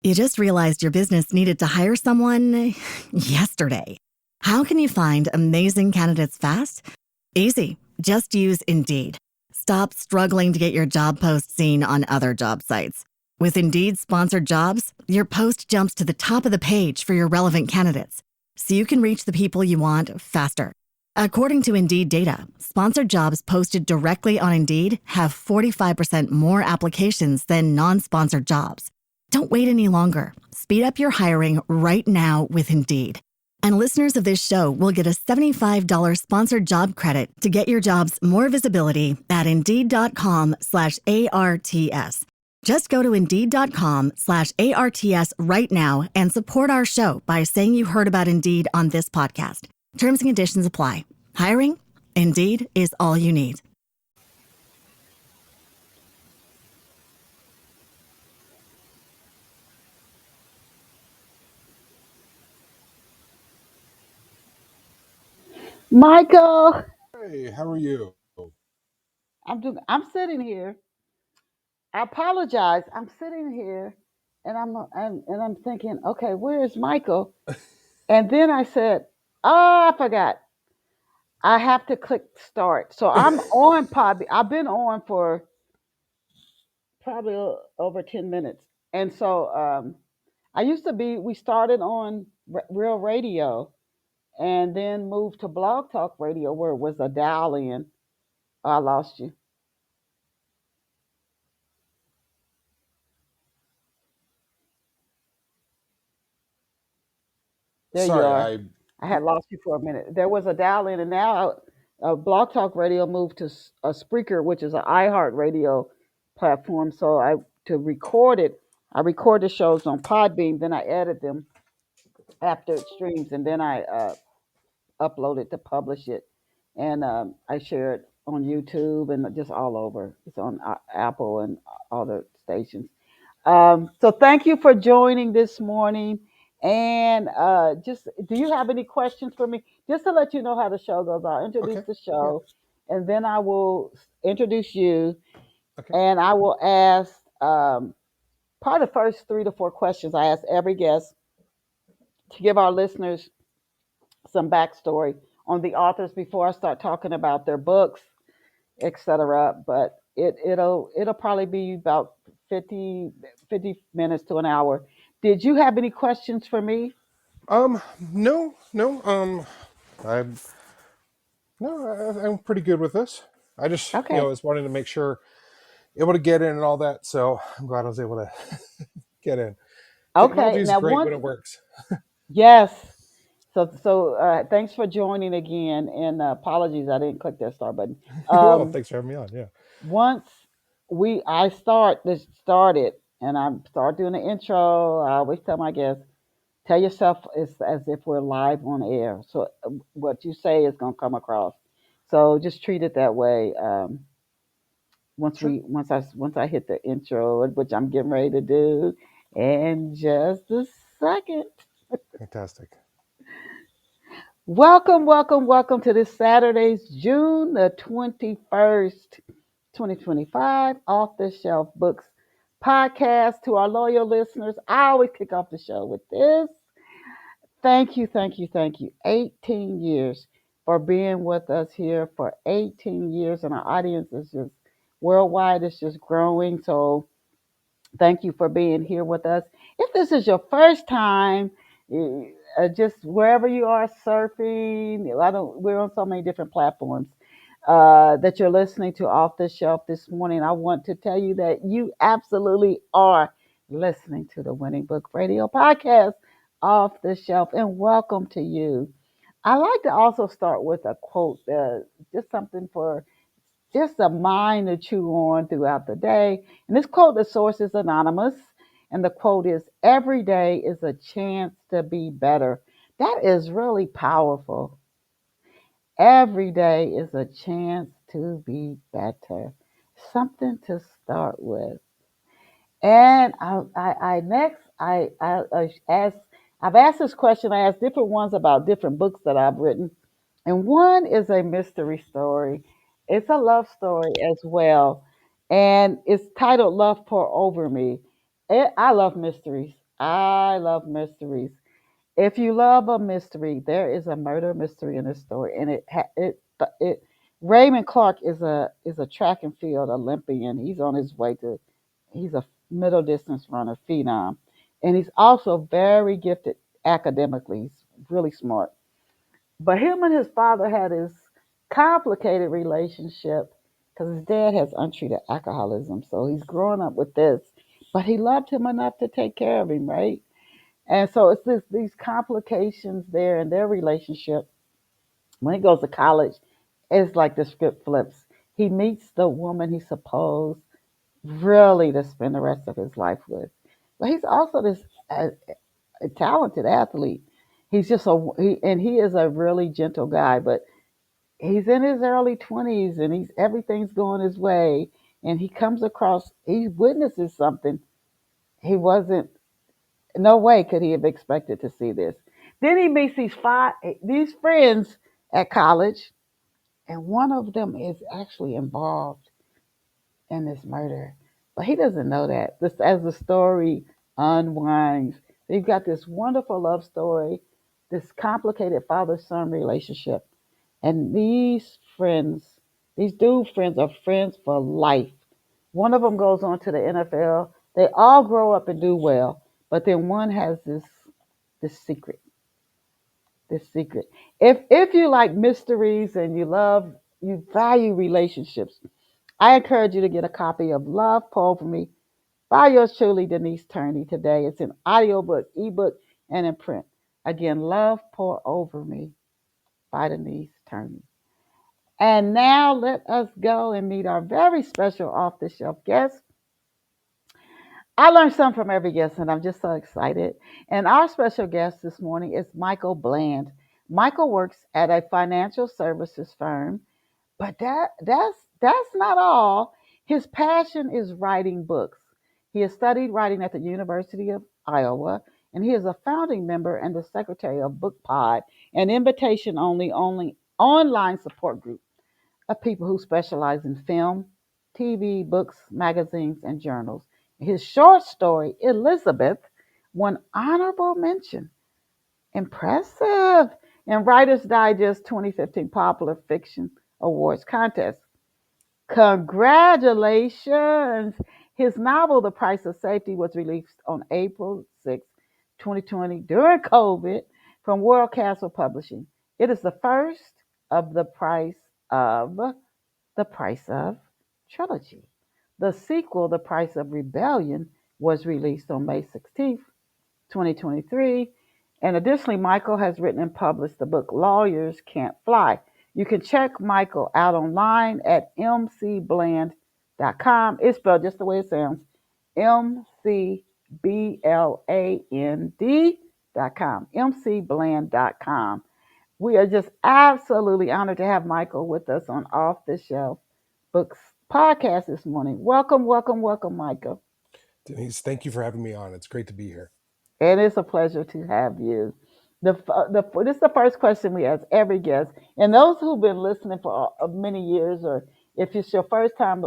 You just realized your business needed to hire someone yesterday. How can you find amazing candidates fast? Easy. Just use Indeed. Stop struggling to get your job post seen on other job sites. With Indeed sponsored jobs, your post jumps to the top of the page for your relevant candidates, so you can reach the people you want faster. According to Indeed data, sponsored jobs posted directly on Indeed have 45% more applications than non-sponsored jobs. Don't wait any longer. Speed up your hiring right now with Indeed. And listeners of this show will get a $75 sponsored job credit to get your jobs more visibility at Indeed.com/ARTS. Just go to Indeed.com/ARTS right now and support our show by saying you heard about Indeed on this podcast. Terms and conditions apply. Hiring? Indeed is all you need. Michael, Hey, how are you? I'm sitting here. I apologize. I'm sitting here and I'm thinking, okay, where is Michael? And then I said, oh, I forgot. I have to click start. So I'm on Pod. I've been on for probably over 10 minutes. And so I used to be, we started on Real Radio and then moved to Blog Talk Radio where it was a dial in. I lost you. There you Sorry, are. I had lost you for a minute. There was a dial in, and now Blog Talk Radio moved to a Spreaker, which is an iHeart Radio platform. So to record it, I record the shows on Podbean, then I edit them after it streams, and then I upload it to publish it, and I share it on YouTube and just all over. It's on Apple and other stations. So thank you for joining this morning. And just, do you have any questions for me? Just to let you know how the show goes, I'll introduce okay. the Yeah, show, and then I will introduce you, okay. and I will ask probably the first 3 to 4 questions I ask every guest to give our listeners some backstory on the authors before I start talking about their books, etc. But it'll probably be about 50 minutes to an hour. Did you have any questions for me? No, no, I'm no, I'm pretty good with this. I just, Okay. was wanting to make sure able to get in and all that. So I'm glad I was able to get in. Okay. Technology is Now great once when it works. yes. So thanks for joining again, and apologies I didn't click that start button. Well, Um, thanks for having me on. Yeah. once I start this started and I start doing the intro, I always tell my guests, tell yourself it's as if we're live on air. So what you say is gonna come across. So just treat it that way. Sure. Once I hit the intro, which I'm getting ready to do in just a second. Fantastic. Welcome, welcome, welcome to this Saturday's June the 21st, 2025, Off the Shelf Books podcast. To our loyal listeners, I always kick off the show with this. Thank you, thank you, thank you. 18 years for being with us here for 18 years, and our audience is just worldwide, it's just growing. So thank you for being here with us. If this is your first time, just wherever you are surfing, we're on so many different platforms that you're listening to Off the Shelf this morning. I want to tell you that you absolutely are listening to the Winning Book Radio podcast, Off the Shelf, and welcome to you. I like to also start with a quote, just something for just a mind to chew on throughout the day. And this quote, the source is anonymous. And the quote is, every day is a chance to be better. That is really powerful. Every day is a chance to be better. Something to start with. And I next, I asked, I've asked this question. I asked different ones about different books that I've written. And one is a mystery story. It's a love story as well. And it's titled Love Pour Over Me. I love mysteries. I love mysteries. If you love a mystery, there is a murder mystery in this story, and it. Raymond Clark is a track and field Olympian. He's on his way to. He's a middle distance runner phenom, and he's also very gifted academically. He's really smart. But him and his father had this complicated relationship because his dad has untreated alcoholism. So he's growing up with this, but he loved him enough to take care of him, right? And so it's these complications there in their relationship. When he goes to college, it's like the script flips. He meets the woman he's supposed really to spend the rest of his life with. But he's also this a talented athlete. He's just and he is a really gentle guy, but he's in his early 20s and he's everything's going his way and he witnesses something he wasn't no way could he have expected to see this. Then he meets these friends at college, and one of them is actually involved in this murder, but he doesn't know that. This as the story unwinds. So you've got this wonderful love story, this complicated father-son relationship, and these dude friends are friends for life. One of them goes on to the NFL. They all grow up and do well, but then one has this secret, this secret. If you like mysteries and you value relationships, I encourage you to get a copy of Love Pour for Me by yours truly, Denise Turney. Today, it's an audiobook, ebook, and in print. Again, Love Pour Over Me by Denise Turney. And now let us go and meet our very special off the shelf guest. I learned something from every guest, and I'm just so excited. And our special guest this morning is Michael Bland. Michael works at a financial services firm, but that's not all. His passion is writing books. He has studied writing at the University of Iowa, and he is a founding member and the secretary of BookPod, an invitation only online support group of people who specialize in film, TV, books, magazines, and journals. His short story, Elizabeth, won honorable mention. Impressive. In Writer's Digest 2015 Popular Fiction Awards contest. Congratulations. His novel, The Price of Safety, was released on April 6, 2020, during COVID, from World Castle Publishing. It is the first of the Price of trilogy. The sequel, The Price of Rebellion, was released on May 16th, 2023. And additionally, Michael has written and published the book Lawyers Can't Fly. You can check Michael out online at mcbland.com. It's spelled just the way it sounds, mcbland.com, mcbland.com. We are just absolutely honored to have Michael with us on Off the Shelf Books podcast this morning. Welcome, welcome, welcome, Michael. Denise, thank you for having me on. It's great to be here. And it's a pleasure to have you. This is the first question we ask every guest. And those who've been listening for many years, or if it's your first time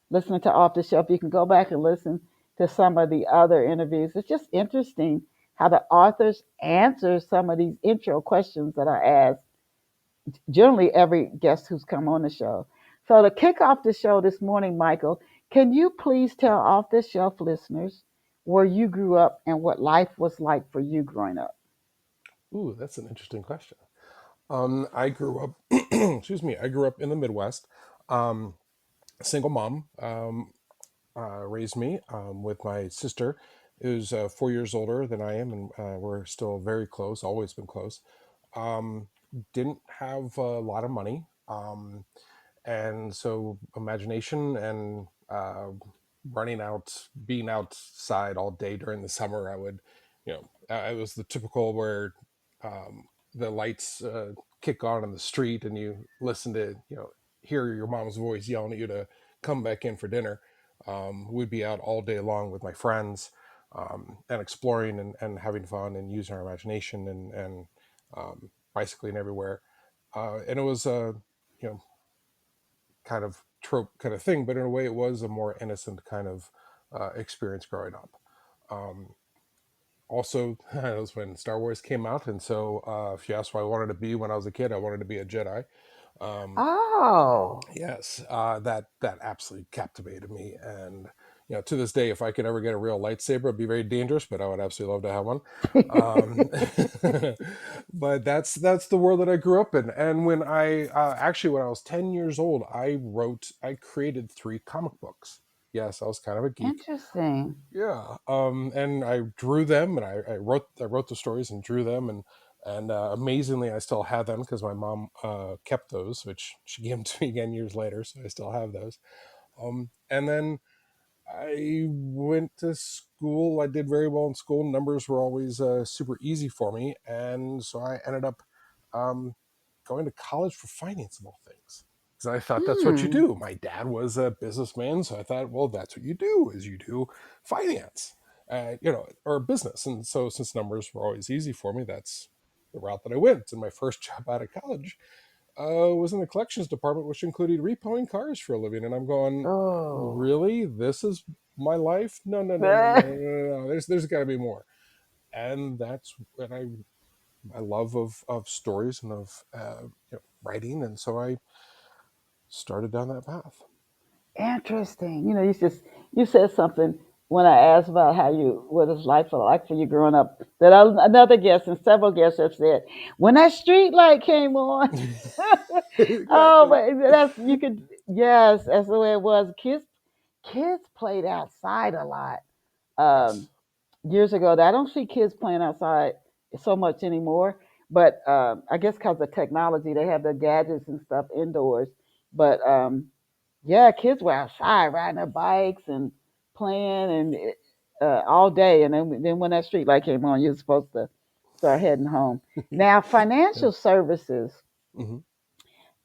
listening to Off the Shelf, you can go back and listen to some of the other interviews. It's just interesting how the authors answer some of these intro questions that I ask generally every guest who's come on the show. So to kick off the show this morning, Michael, can you please tell off the shelf listeners where you grew up and what life was like for you growing up? Ooh, that's an interesting question. I grew up, excuse me, I grew up in the Midwest. Um, Single mom raised me with my sister, who's 4 years older than I am, and we're still very close, always been close. Um, didn't have a lot of money. And so imagination and running out, being outside all day during the summer, I would, it was the typical where the lights kick on in the street and you listen to, hear your mom's voice yelling at you to come back in for dinner. We'd be out all day long with my friends, and exploring and having fun and using our imagination and bicycling everywhere. And it was you know kind of trope kind of thing, but in a way it was a more innocent kind of experience growing up. Um, Also, that was when Star Wars came out, and so if you asked what I wanted to be when I was a kid, I wanted to be a Jedi. Um, Oh, yes, that absolutely captivated me, and to this day, if I could ever get a real lightsaber, it'd be very dangerous, but I would absolutely love to have one. Um, but that's the world that I grew up in, and when when I was 10 years old, I created three comic books. Yes, I was kind of a geek. interesting. Yeah, and I drew them, and I wrote the stories and drew them, and amazingly, I still have them because my mom kept those, which she gave them to me again years later, so I still have those. And then I went to school. I did very well in school. Numbers were always super easy for me, and so I ended up um, going to college for finance of all things. Because I thought that's what you Hmm. do. My dad was a businessman, so I thought, well, that's what you do is you do finance, or business. And so since numbers were always easy for me, that's the route that I went. And my first job out of college was in the collections department, which included repoing cars for a living. And I'm going, Oh. really? This is my life? No, no, no, no, no, no, no, no. There's got to be more. And that's when my love of stories and of writing, and so I started down that path. Interesting. You said something when I asked about what is life like for you growing up. Another guest and several guests have said when that street light came on. Oh, Exactly. but that's you could yes, that's the way it was. Kids played outside a lot. Um, Yes. Years ago, I don't see kids playing outside so much anymore. But I guess because of technology, they have the gadgets and stuff indoors. But yeah, kids were outside riding their bikes and playing and all day. And then when that street light came on, you were supposed to start heading home. Now, Yeah. financial services, Hmm.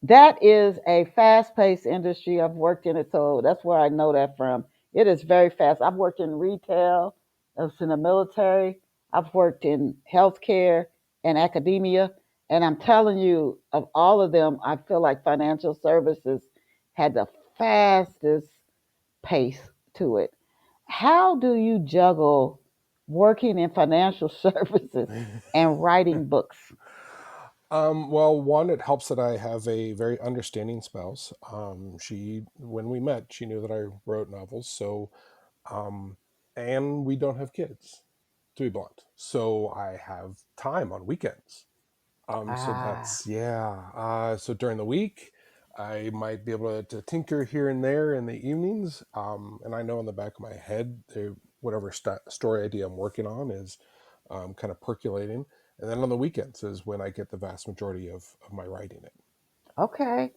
that is a fast-paced industry. I've worked in it, so that's where I know that from. It is very fast. I've worked in retail, I was in the military, I've worked in healthcare and academia, and I'm telling you, of all of them, I feel like financial services had the fastest pace to it. How do you juggle working in financial services and writing books? Well, one, it helps that I have a very understanding spouse. When we met, she knew that I wrote novels, so um, and we don't have kids, to be blunt. So I have time on weekends. So Ah, that's yeah. So during the week, I might be able to tinker here and there in the evenings. And I know in the back of my head, whatever story idea I'm working on is kind of percolating. And then on the weekends is when I get the vast majority of my writing in. okay.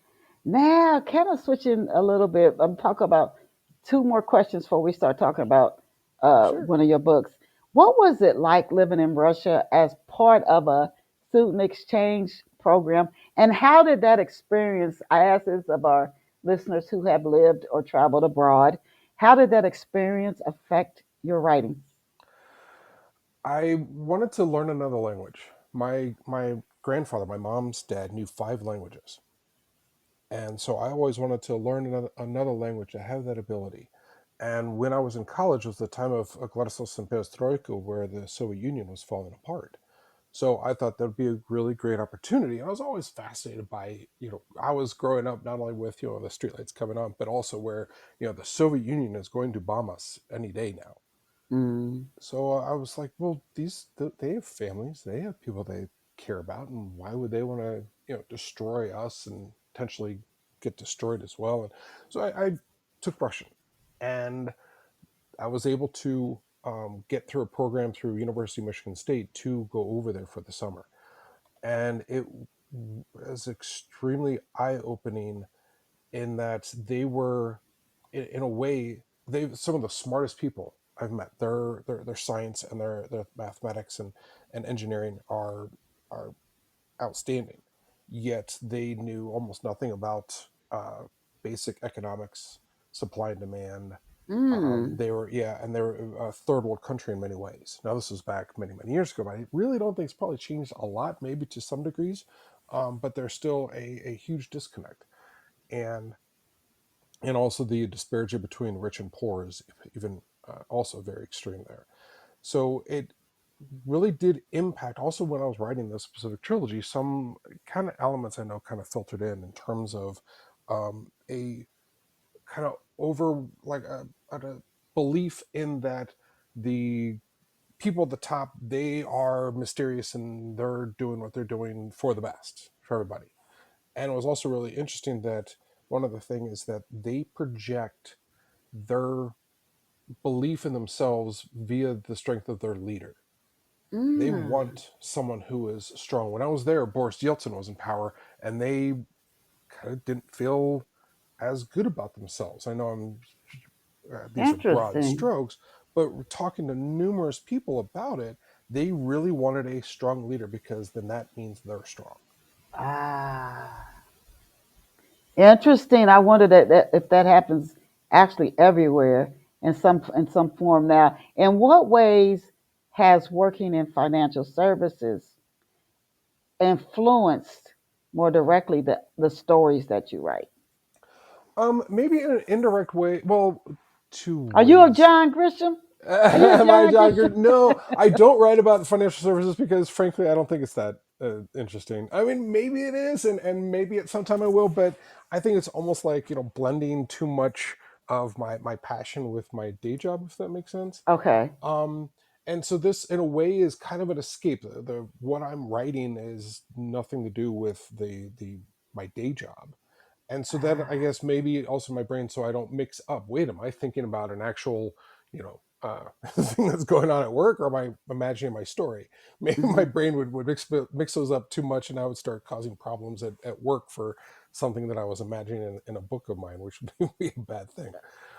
Now, kind of switching a little bit, I'm talking about two more questions before we start talking about Sure. one of your books. What was it like living in Russia as part of a student exchange program? And how did that experience, I ask this of our listeners who have lived or traveled abroad, how did that experience affect your writing? I wanted to learn another language. My grandfather, my mom's dad, knew five languages. And so I always wanted to learn another language to have that ability. And when I was in college was the time of Gladyslas and Perestroika, where the Soviet Union was falling apart. So I thought that would be a really great opportunity. I was always fascinated by, I was growing up not only with, the streetlights coming on, but also where, the Soviet Union is going to bomb us any day now. Mm, So I was like, well, they have families, they have people they care about, and why would they want to, destroy us and potentially get destroyed as well? And so I took Russian, and I was able to get through a program through University of Michigan State to go over there for the summer, and it was extremely eye-opening in that they were, in a way, they some of the smartest people I've met. Their science and their mathematics and engineering are outstanding. Yet they knew almost nothing about basic economics, supply and demand. mm. They were yeah, and they were a third world country in many ways. Now this was back many years ago, but I really don't think it's probably changed a lot, maybe to some degrees, but there's still a huge disconnect. And also the disparity between rich and poor is even also very extreme there. So really did impact also when I was writing this specific trilogy. Some kind of elements I know kind of filtered in terms of a kind of over like a belief in that the people at the top, they are mysterious and they're doing what they're doing for the best for everybody. And it was also really interesting that one of the things is that they project their belief in themselves via the strength of their leader. They Mm. want someone who is strong. When I was there, Boris Yeltsin was in power, and they kind of didn't feel as good about themselves. I know these are broad Interesting. strokes, but talking to numerous people about it, they really wanted a strong leader because then that means they're strong. Ah, interesting. I wonder that if that happens actually everywhere in some form now. In what ways has working in financial services influenced more directly the stories that you write? Maybe in an indirect way. Well, two Are you a ways. John Grisham? Are you a Am I John John Grisham? Gruden? No, I don't write about financial services because, frankly, I don't think it's that interesting. I mean, maybe it is, and maybe at some time I will, but I think it's almost like blending too much of my passion with my day job, if that makes sense. Okay. Um, and so this, in a way, is kind of an escape. The what I'm writing is nothing to do with the my day job, and so that I Ah. guess maybe also my brain, so I don't mix up. Wait, am I thinking about an actual, thing that's going on at work, or am I imagining my story? Maybe my Mhm. brain would mix those up too much, and I would start causing problems at work for something that I was imagining in a book of mine, which would be a bad thing.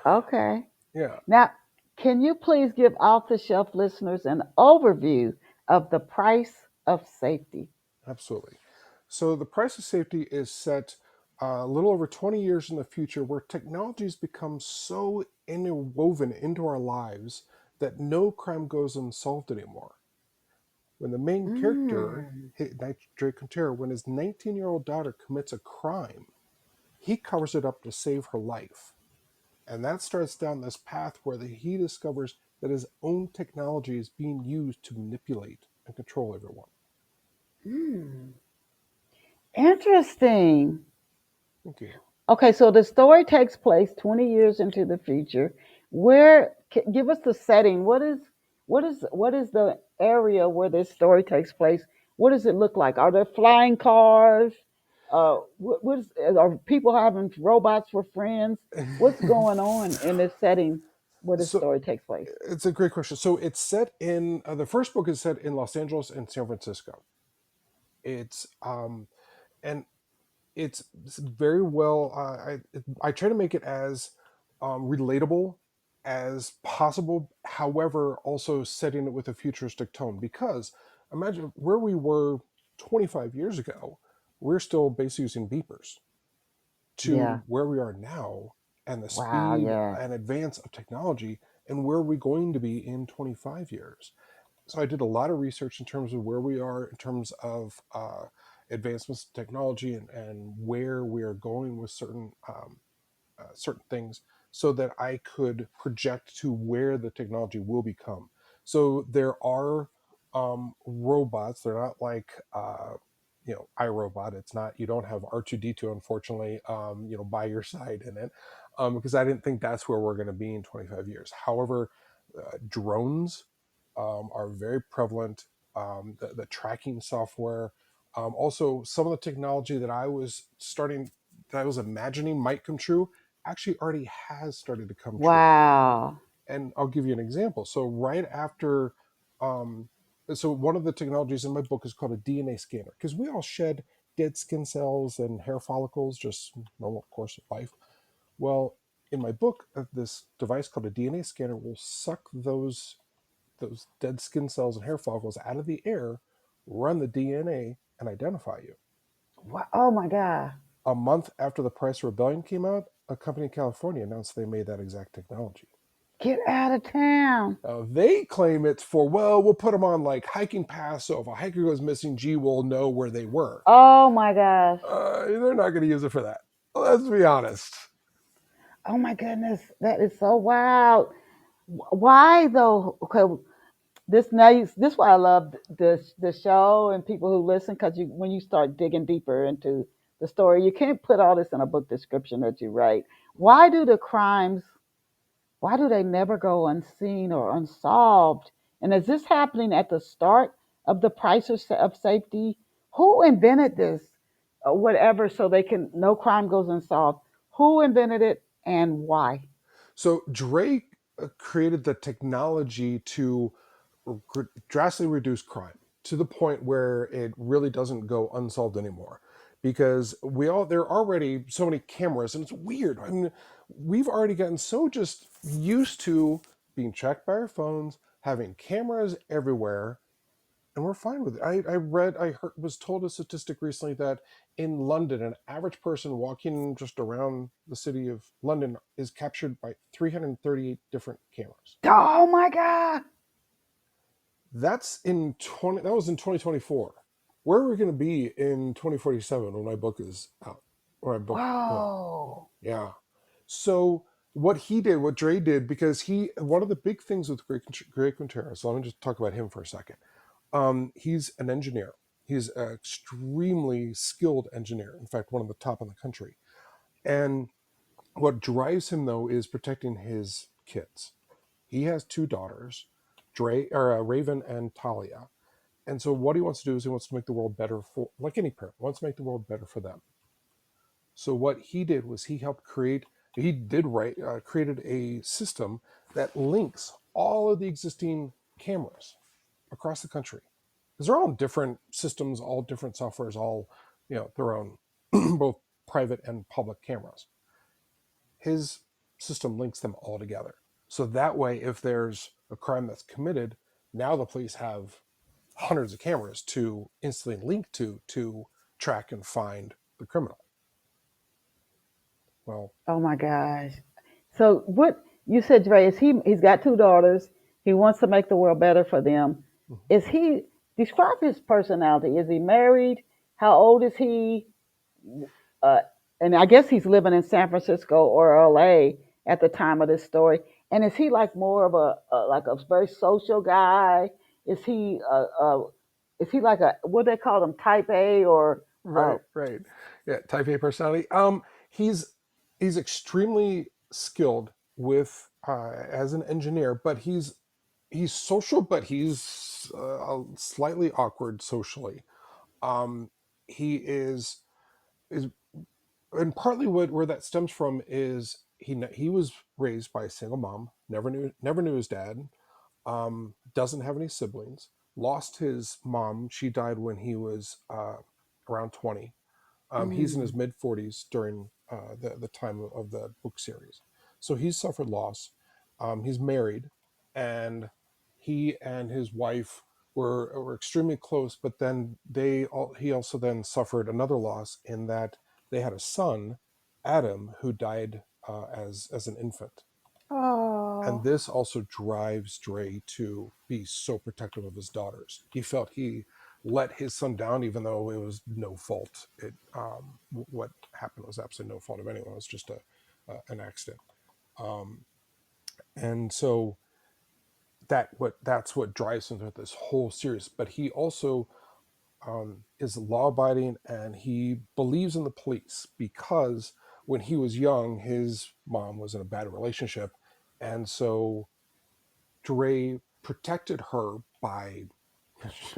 Okay. Yeah. Now, can you please give off the shelf listeners an overview of the price of safety? Absolutely. So the price of safety is set a little over 20 years in the future, where technologies become so interwoven into our lives that no crime goes unsolved anymore. When the main character, Mm. Drake Quintero, when his 19-year-old daughter commits a crime, he covers it up to save her life. And that starts down this path where he discovers that his own technology is being used to manipulate and control everyone. Mm. Interesting. Thank you. Okay, so the story takes place 20 years into the future. Where give us the setting? What is the area where this story takes place? What does it look like? Are there flying cars? Are people having robots for friends? What's going on in this setting where this So story takes place? it's a great question. So it's set in the first book is set in Los Angeles and San Francisco. It's and it's very well. I try to make it as relatable as possible. However, also setting it with a futuristic tone, because imagine where we were 25 years ago. We're still basically using beepers Yeah. to where we are now, and the Wow. speed Yeah. and advance of technology, and where are we going to be in 25 years. So I did a lot of research in terms of where we are in terms of advancements in technology, and where we are going with certain things, so that I could project to where the technology will become. So there are robots. They're not like iRobot. It's not, you don't have R2D2, unfortunately, by your side in it, because I didn't think that's where we're going to be in 25 years. However, drones are very prevalent. The tracking software, also some of the technology that I was imagining might come true, actually already has started to come true. Wow. And I'll give you an example. So right after, um, so one of the technologies in my book is called a DNA scanner, because we all shed dead skin cells and hair follicles, just normal course of life. Well, in my book, this device called a DNA scanner will suck those dead skin cells and hair follicles out of the air, run the DNA, and identify you. Oh my God. A month after the Price Rebellion came out, a company in California announced they made that exact technology. Get out of town. They claim it's for, well, we'll put them on like hiking paths, so if a hiker goes missing, gee, we'll know where they were. Oh my gosh. They're not going to use it for that. Let's be honest. Oh my goodness. That is so wild. Why though? Okay, This why I love the show and people who listen, because when you start digging deeper into the story, you can't put all this in a book description that you write. Why do the crimes why do they never go unseen or unsolved? And is this happening at the start of the price of safety? Who invented this? Whatever, so they can no crime goes unsolved. Who invented it and why? So Drake created the technology to drastically reduce crime to the point where it really doesn't go unsolved anymore. Because there are already so many cameras, and it's weird. I mean, we've already gotten so just used to being tracked by our phones, having cameras everywhere, and we're fine with it. Was told a statistic recently that in London, an average person walking just around the city of London is captured by 338 different cameras. Oh my God. That was in 2024. Where are we going to be in 2047 when my book is out? Or my book, Whoa. yeah. So what Dre did, because one of the big things with Greg Contreras, so let me just talk about him for a second. He's an engineer. He's an extremely skilled engineer. In fact, one of the top in the country. And what drives him though is protecting his kids. He has two daughters, Raven and Talia. And so what he wants to do is he wants to make the world better for, like any parent, wants to make the world better for them. So what he did was created a system that links all of the existing cameras across the country, because they're all different systems, all different softwares, all their own both private and public cameras. His system links them all together, so that way if there's a crime that's committed, now the police have hundreds of cameras to instantly link to track and find the criminal. Well, Oh my gosh. So what you said, Dre, is he's got two daughters. He wants to make the world better for them. mhm. Is he describe his personality? Is he married? How old is he? Uh, and I guess he's living in San Francisco or LA at the time of this story. And is he like more of a very social guy? Is he is he like a what they call them type A or uh, Right. Yeah, type A personality. He's extremely skilled with as an engineer, but he's social, but he's slightly awkward socially. Um, he is and partly where that stems from is he was raised by a single mom, never knew his dad, doesn't have any siblings, lost his mom. She died when he was around 20. He's in his mm, mid 40s during the time of the book series, so he's suffered loss. He's married, and he and his wife were extremely close. But then he also then suffered another loss in that they had a son, Adam, who died as an infant. And oh this also drives Dre to be so protective of his daughters. He felt he let his son down, even though it was no fault. What happened was absolutely no fault of anyone. It was just an accident. Um, and so that's what drives him through this whole series. But he also is law abiding, and he believes in the police because when he was young, his mom was in a bad relationship, and so Dre protected her by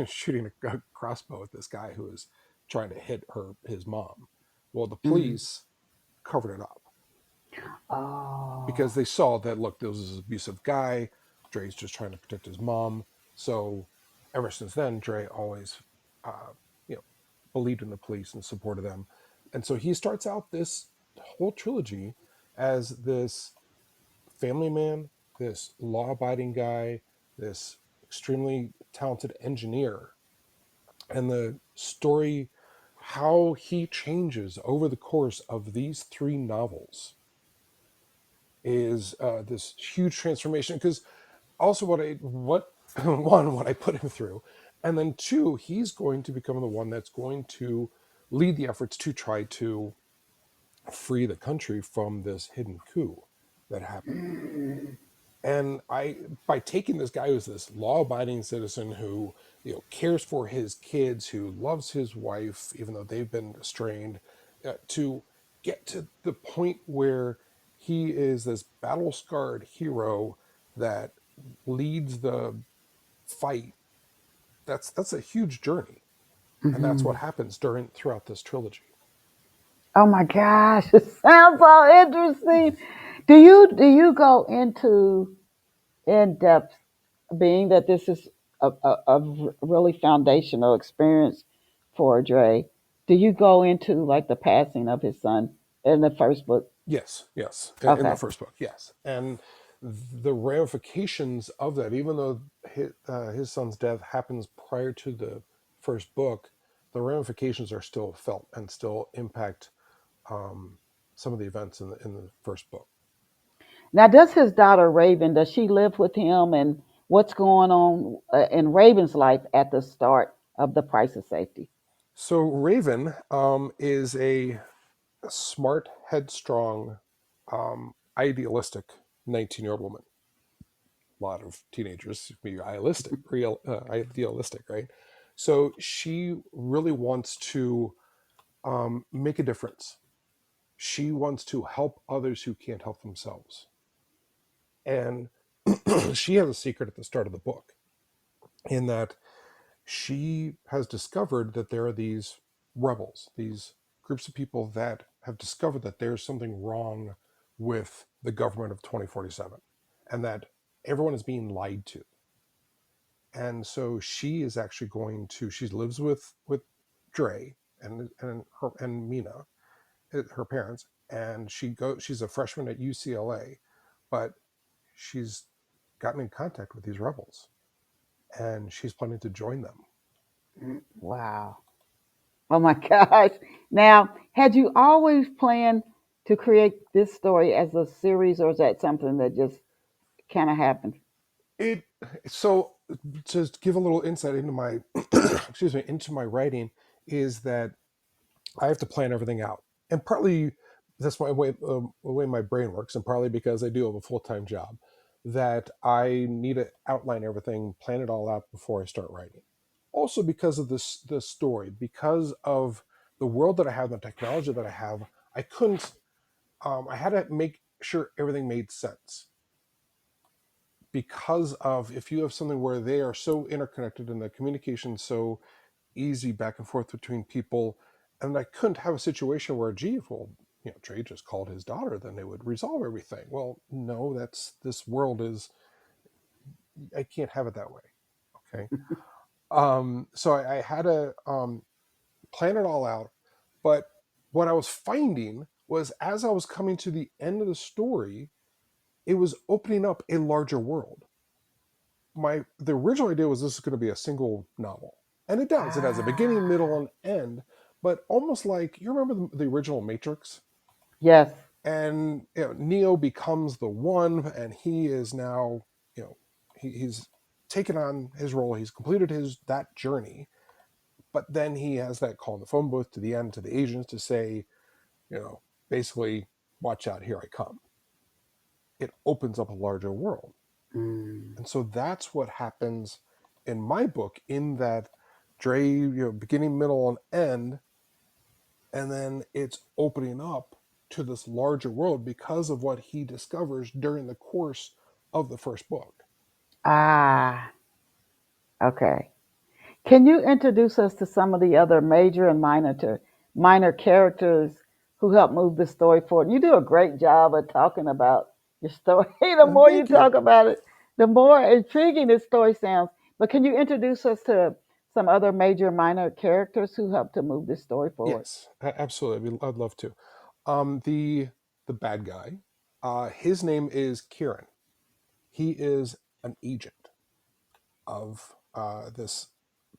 shooting a crossbow at this guy who was trying to hit his mom. Well, the mm, police covered it up because oh they saw that, look, this was an abusive guy. Dre's just trying to protect his mom. So ever since then, Dre always, uh, you know, believed in the police and supported them. And so he starts out this whole trilogy as this family man, this law abiding guy, this extremely talented engineer. And the story, how he changes over the course of these three novels, is this huge transformation. Because also, what I put him through, and then two, he's going to become the one that's going to lead the efforts to try to free the country from this hidden coup that happened. mm. And by taking this guy who's this law-abiding citizen who, cares for his kids, who loves his wife even though they've been estranged, to get to the point where he is this battle-scarred hero that leads the fight. That's a huge journey, and that's Hmm. what happens throughout this trilogy. Oh my gosh, it sounds so interesting. Do you go into in depth, being that this is a really foundational experience for Dre? Do you go into like the passing of his son in the first book? Yes, yes, in the Okay. first book, yes, and the ramifications of that, even though his son's death happens prior to the first book, the ramifications are still felt and still impact um, some of the events in the first book. Now, does his daughter Raven, does she live with him, and what's going on in Raven's life at the start of the Price of Safety? So Raven is a smart, headstrong, idealistic 19-year-old woman. A lot of teenagers be idealistic, right? So she really wants to make a difference. She wants to help others who can't help themselves. And she has a secret at the start of the book in that she has discovered that there are these rebels, these groups of people that have discovered that there's something wrong with the government of 2047 and that everyone is being lied to. And so she is actually going to, she lives with Dre and Mina, her parents, and she's a freshman at UCLA, but she's gotten in contact with these rebels and she's planning to join them. Wow. Oh my gosh. Now, had you always planned to create this story as a series, or is that something that just kind of happened? It so to give a little insight into my excuse me, into my writing, is that I have to plan everything out, and partly that's the way my brain works, and partly because I do have a full time job, that I need to outline everything, plan it all out before I start writing. Also, because of the story, because of the world that I have, the technology that I have, I couldn't. I had to make sure everything made sense because of if you have something where they are so interconnected and the communication so easy back and forth between people, and I couldn't have a situation where, gee, if, well, Trey just called his daughter, then it would resolve everything. Well, no, that's this world is, I can't have it that way. Okay. So I had to plan it all out, but what I was finding was as I was coming to the end of the story, it was opening up a larger world. The original idea was this is going to be a single novel, and it does. It has a beginning, middle, Ah, and end, but almost like you remember the original Matrix, yes. and Neo becomes the one, and he is now he's taken on his role. He's completed his that journey, but then he has that call in the phone booth to the end to the agents to say, basically, watch out, here I come. It opens up a larger world. Mm. And so that's what happens in my book, in that Dre, beginning, middle, and end, and then it's opening up to this larger world because of what he discovers during the course of the first book. Ah, okay. Can you introduce us to some of the other major and minor characters who help move the story forward? You do a great job of talking about your story. The more you Thank you. talk about it, the more intriguing this story sounds. But can you introduce us to some other major and minor characters who help to move this story forward? Yes, absolutely. I'd love to. The bad guy, his name is Kieran. He is an agent of this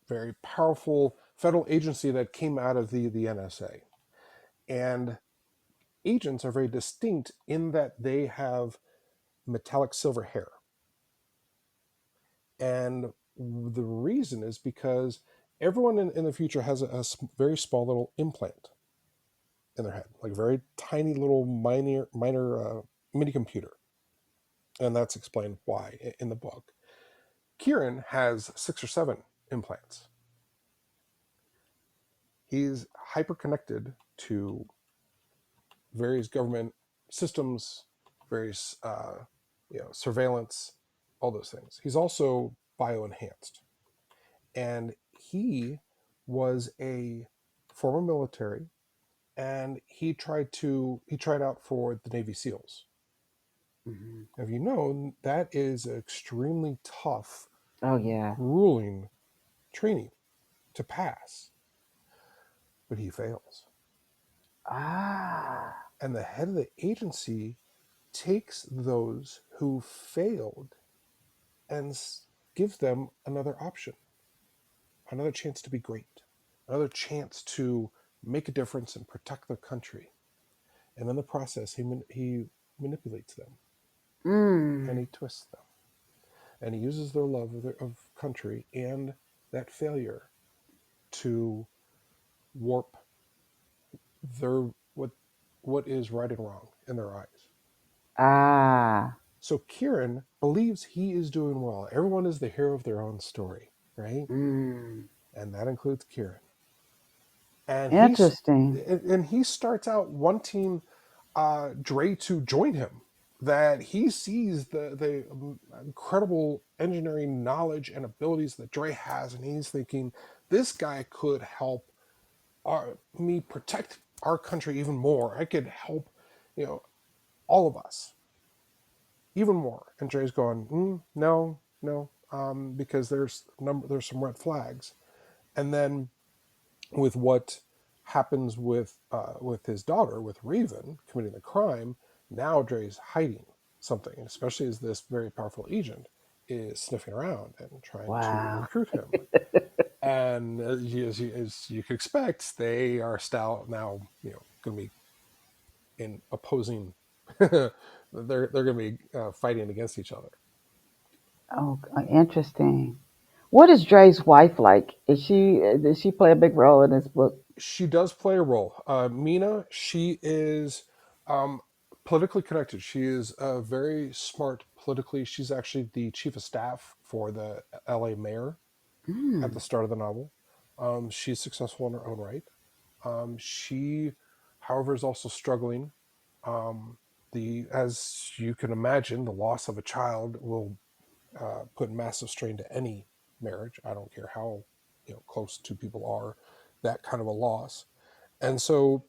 very powerful federal agency that came out of the NSA. And agents are very distinct in that they have metallic silver hair. And the reason is because everyone in the future has a very small little implant in their head, like a very tiny little minor mini computer. and that's explained why in the book. Kieran has 6 or 7 implants. He's hyper connected to various government systems, various surveillance, all those things. He's also bioenhanced, and he was a former military, and he tried out for the Navy SEALs. Mhm. Have you known that is extremely tough, Oh yeah. grueling training to pass, but he fails. Ah. And the head of the agency takes those who failed and gives them another option, another chance to be great, another chance to make a difference and protect their country. And in the process, he manipulates them and Mm. he twists them and he uses their love of country and that failure to warp their what is right and wrong in their eyes. Ah. So Kieran believes he is doing well. Everyone is the hero of their own story, right? Mm. And that includes Kieran. And Interesting. he starts out wanting Dre to join him. That he sees the incredible engineering knowledge and abilities that Dre has, and he's thinking this guy could help me protect our country even more. I could help, you know, all of us even more. And Dre's going, no, no, because there's some red flags. And then with what happens with his daughter, with Raven committing the crime, now Dre's hiding something, especially as this very powerful agent is sniffing around and trying to Wow. recruit him. And as you could expect, they are now going to be in opposing. They're going to be fighting against each other. Oh, interesting. What is Dre's wife like? Does she play a big role in this book? She does play a role. Mina, she is um, politically connected. She is very smart politically. She's actually the chief of staff for the LA mayor at Mm. the start of the novel. She's successful in her own right. She, however, is also struggling. The As you can imagine, the loss of a child will put massive strain to any marriage. I don't care how close two people are, that kind of a loss. And so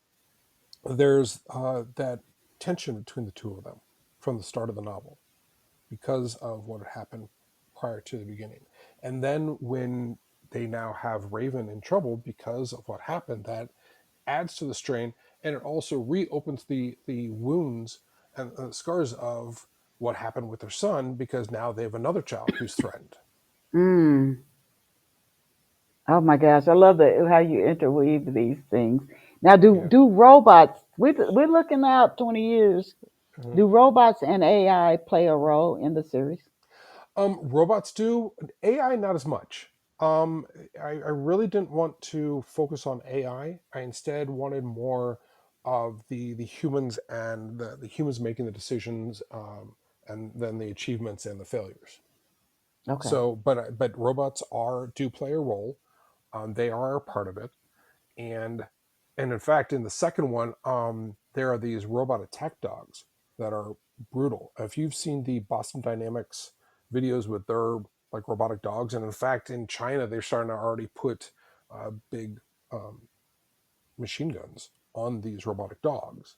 there's that tension between the two of them from the start of the novel because of what had happened prior to the beginning. And then when they now have Raven in trouble because of what happened, that adds to the strain, and it also reopens the wounds and scars of what happened with their son because now they have another child who's threatened. Mm. Oh my gosh, I love how you interweave these things. Now, do Yeah. do robots? We're looking out 20 years. Mhm. Do robots and AI play a role in the series? Robots do. AI, not as much. Um, I really didn't want to focus on AI. I instead wanted more of the humans and the humans making the decisions, and then the achievements and the failures. Okay. So, but robots are do play a role. They are a part of it, and in fact, in the second one, there are these robot attack dogs that are brutal. If you've seen the Boston Dynamics videos with their like robotic dogs, and in fact, in China, they're starting to already put big um, machine guns on these robotic dogs.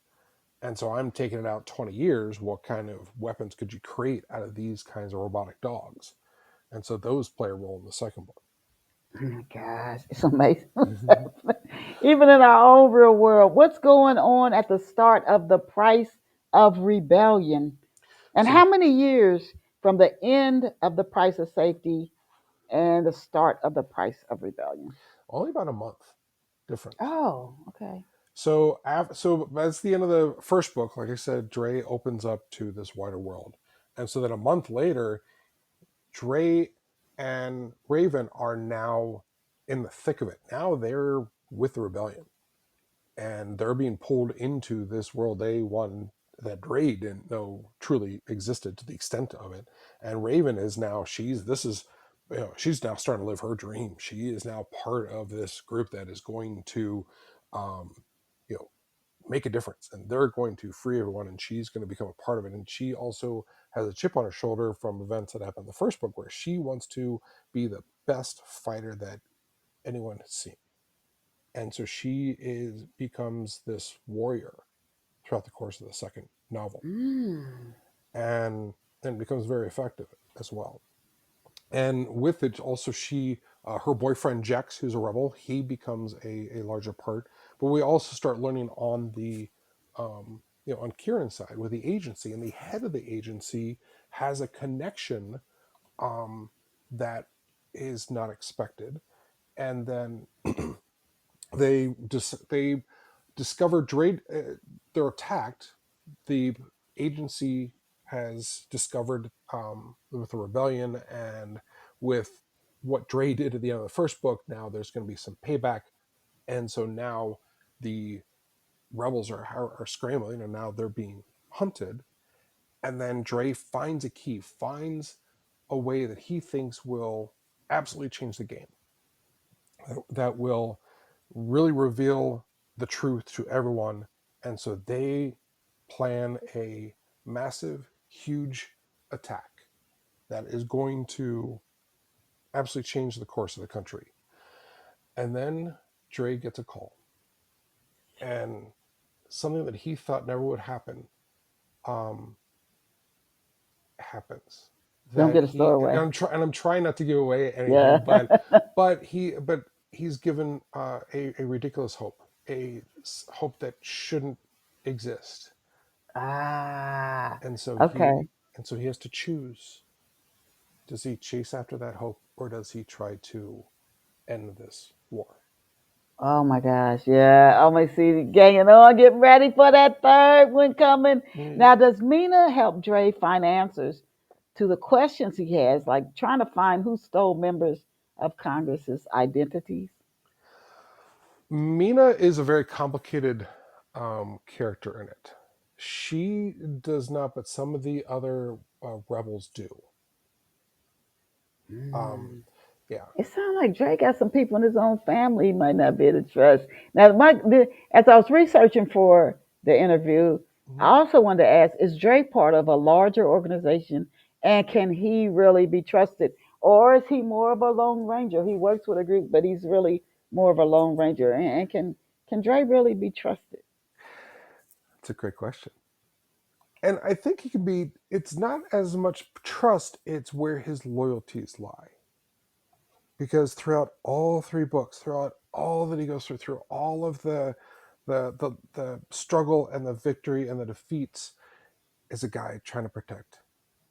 And so I'm taking it out 20 years. What kind of weapons could you create out of these kinds of robotic dogs? And so those play a role in the second book. Oh my gosh, it's amazing. Even in our own real world, what's going on at the start of the price of rebellion? And So how many years from the end of the price of safety and the start of the price of rebellion? only about a month difference. Oh, okay. So that's the end of the first book. Like I said, Dre opens up to this wider world, and so then a month later, Dre and Raven are now in the thick of it. Now they're with the rebellion, and they're being pulled into this world. They won that Dre didn't know truly existed to the extent of it. And Raven is now, she's now starting to live her dream. She is now part of this group that is going to, um, you know, make a difference, and they're going to free everyone, and she's going to become a part of it. And she also has a chip on her shoulder from events that happened in the first book, where she wants to be the best fighter that anyone has seen. And so she is becomes this warrior throughout the course of the second novel, Mm. and becomes very effective as well. And with it also, she her boyfriend Jex, who's a rebel, he becomes a larger part. But we also start learning on the on Kieran's side with the agency, and the head of the agency has a connection that is not expected. And then they discover Dre. They're attacked. The agency has discovered with the rebellion and with what Dre did at the end of the first book. Now there's going to be some payback, and so now the rebels are scrambling, and now they're being hunted. And then Dre finds a key, finds a way that he thinks will absolutely change the game, that will really reveal the truth to everyone. And so they plan a massive, huge attack that is going to absolutely change the course of the country. And then Dre gets a call, and something that he thought never would happen um, happens. Don't That get a he stowaway. and I'm trying not to give away Yeah. anything, but he's given a ridiculous hope, a hope that shouldn't exist. Ah. And so Okay. he has to choose: does he chase after that hope, or does he try to end this war? Oh my gosh. Yeah. I may see the ganging on, getting ready for that third one coming. Mm, Now, does Mina help Dre find answers to the questions he has, like trying to find who stole members of Congress's identities? Mina is a very complicated character in it. She does not, but some of the other rebels do. Um, Mm. yeah. It sounds like Dre got some people in his own family he might not be able to trust. Now, as I was researching for the interview, I Mhm. also wanted to ask: is Dre part of a larger organization, and can he really be trusted, or is he more of a lone ranger? He works with a group, but he's really more of a lone ranger. And can Dre really be trusted? It's a great question. And I think he can be, it's not as much trust, it's where his loyalties lie. Because throughout all three books, throughout all that he goes through all of the struggle and the victory and the defeats, is a guy trying to protect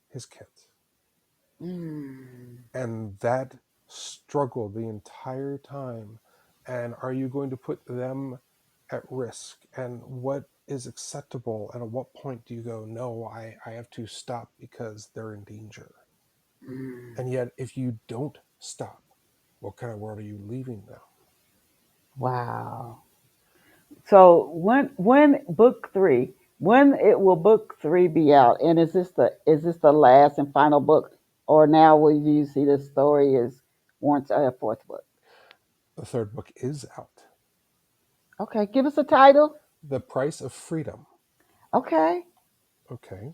his kids. Mm. And that struggle the entire time. And are you going to put them at risk? And what is acceptable? And at what point do you go, no, I have to stop because they're in danger? Mm. And yet, if you don't stop, what kind of world are you leaving them? Wow. So when book three, when it will book three be out? And is this the last and final book, or now will you see the story is warrants a fourth book? The third book is out. Okay, give us a title. The Price of Freedom. Okay, Okay.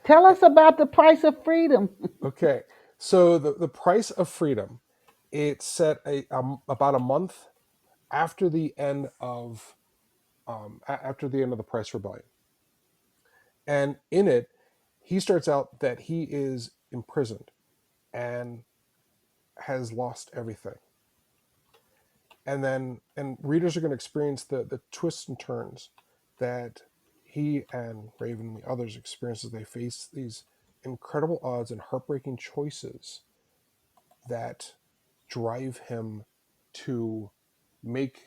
tell us about the price of freedom. Okay. So the Price of Freedom, it's set about a month after the end of after the end of the Price Rebellion. And in it, he starts out that he is imprisoned and has lost everything. And readers are going to experience the twists and turns that he and Raven and the others experience as they face these incredible odds and heartbreaking choices that drive him to make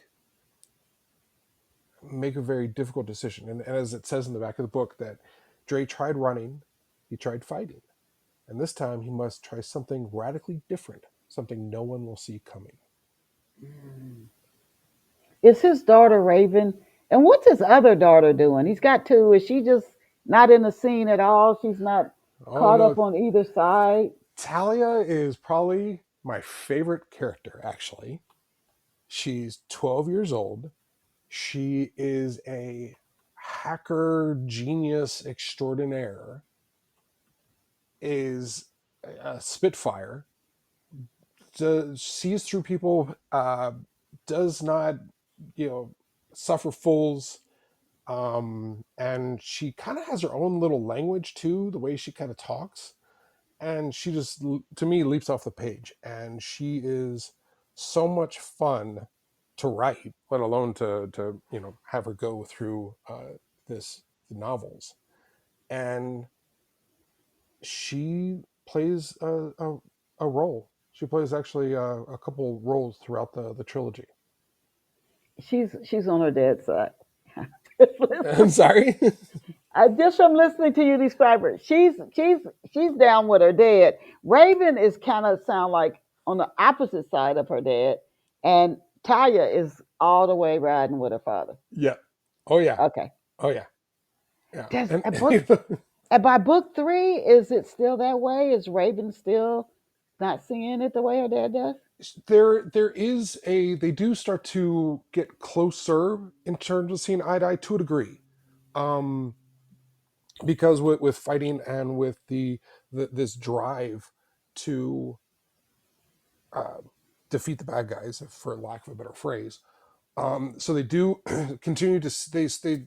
make a very difficult decision. And as it says in the back of the book, that Dre tried running, he tried fighting, and this time he must try something radically different, something no one will see coming. Is his daughter Raven? And what's his other daughter doing? He's got two. Is she just not in the scene at all. She's not Oh caught no, up on either side. Talia is probably my favorite character, actually. She's 12 years old. She is a hacker genius extraordinaire, is a spitfire, sees through people, does not, you know, suffer fools. And she kind of has her own little language too, the way she kind of talks. And she just, to me, leaps off the page. And she is so much fun to write, let alone to have her go through this novels. And she plays a role. She plays actually a couple roles throughout the trilogy. She's on her dad's side. I'm sorry. Just from listening to you describe her, she's down with her dad. Raven is kind of sound like on the opposite side of her dad, and Talia is all the way riding with her father. Yeah. Oh yeah. Okay. Oh yeah. Yeah. Does And a book by book three, is it still that way? Is Raven still not seeing it the way her dad does? there is a they do start to get closer in terms of seeing eye to eye to a degree. Um because with fighting and with this drive to uh, defeat the bad guys, for lack of a better phrase. So they do continue to they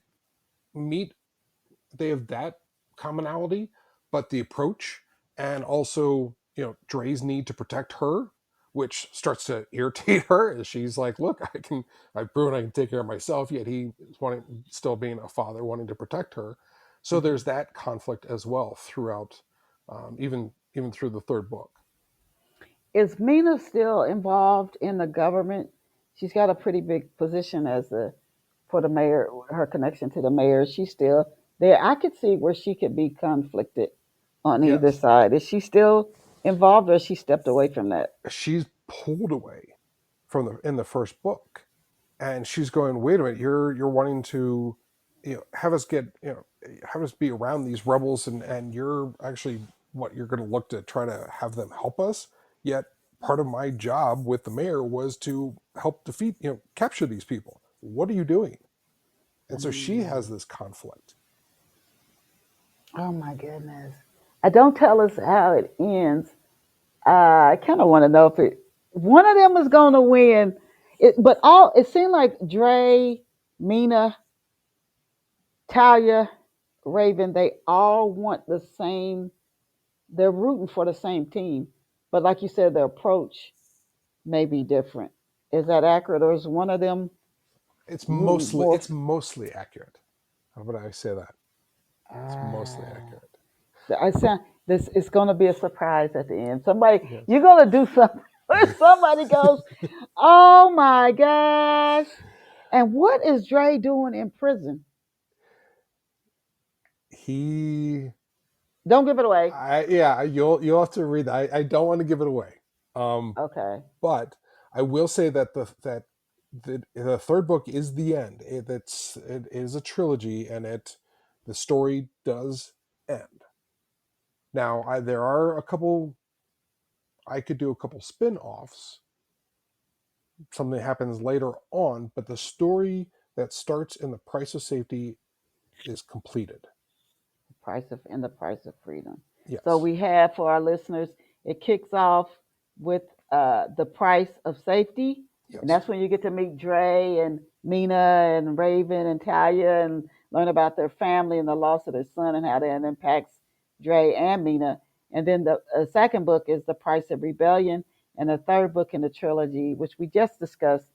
meet. They have that commonality, but the approach and also Dre's need to protect her, which starts to irritate her as she's like, "Look, I've proven I can take care of myself." Yet he is wanting, still being a father, wanting to protect her. So Mhm. there's that conflict as well throughout, even through the third book. Is Mina still involved in the government? She's got a pretty big position as the for the mayor. Her connection to the mayor, she's still there. I could see where she could be conflicted on either Yes, side. Is she still involved, or she stepped away from that? she's pulled away from the in the first book, and she's going, wait a minute, you're wanting to have us get have us be around these rebels, and you're actually what you're going to look to try to have them help us. Yet part of my job with the mayor was to help defeat, capture these people. What are you doing? And so she has Mm. this conflict. Oh my goodness! Don't tell us how it ends. I kind of want to know if it one of them is going to win. But all it seemed like Dre, Mina, Talia, Raven, they all want the same. They're rooting for the same team, but like you said, the approach may be different. Is that accurate, or is one of them it's rooting mostly more? it's mostly accurate. How would I say that? It's mostly Ah, accurate. I sound this is going to be a surprise at the end. Somebody, Yes. you're going to do something where somebody goes, "Oh my gosh!" And what is Dre doing in prison? He Don't give it away. yeah, you'll have to read that. I don't want to give it away. Um, Okay. but I will say that the third book is the end. It is a trilogy, and the story does end. Now, there are a couple. I could do a couple spin-offs. Something happens later on, but the story that starts in the price of safety is completed. Price of and the price of freedom. So Yes. we have for our listeners, it kicks off with the price of safety, and Yes. that's when you get to meet Dre and Mina and Raven and Talia and learn about their family and the loss of their son and how that impacts Dre and Mina. And then the second book is the price of rebellion, and the third book in the trilogy, which we just discussed,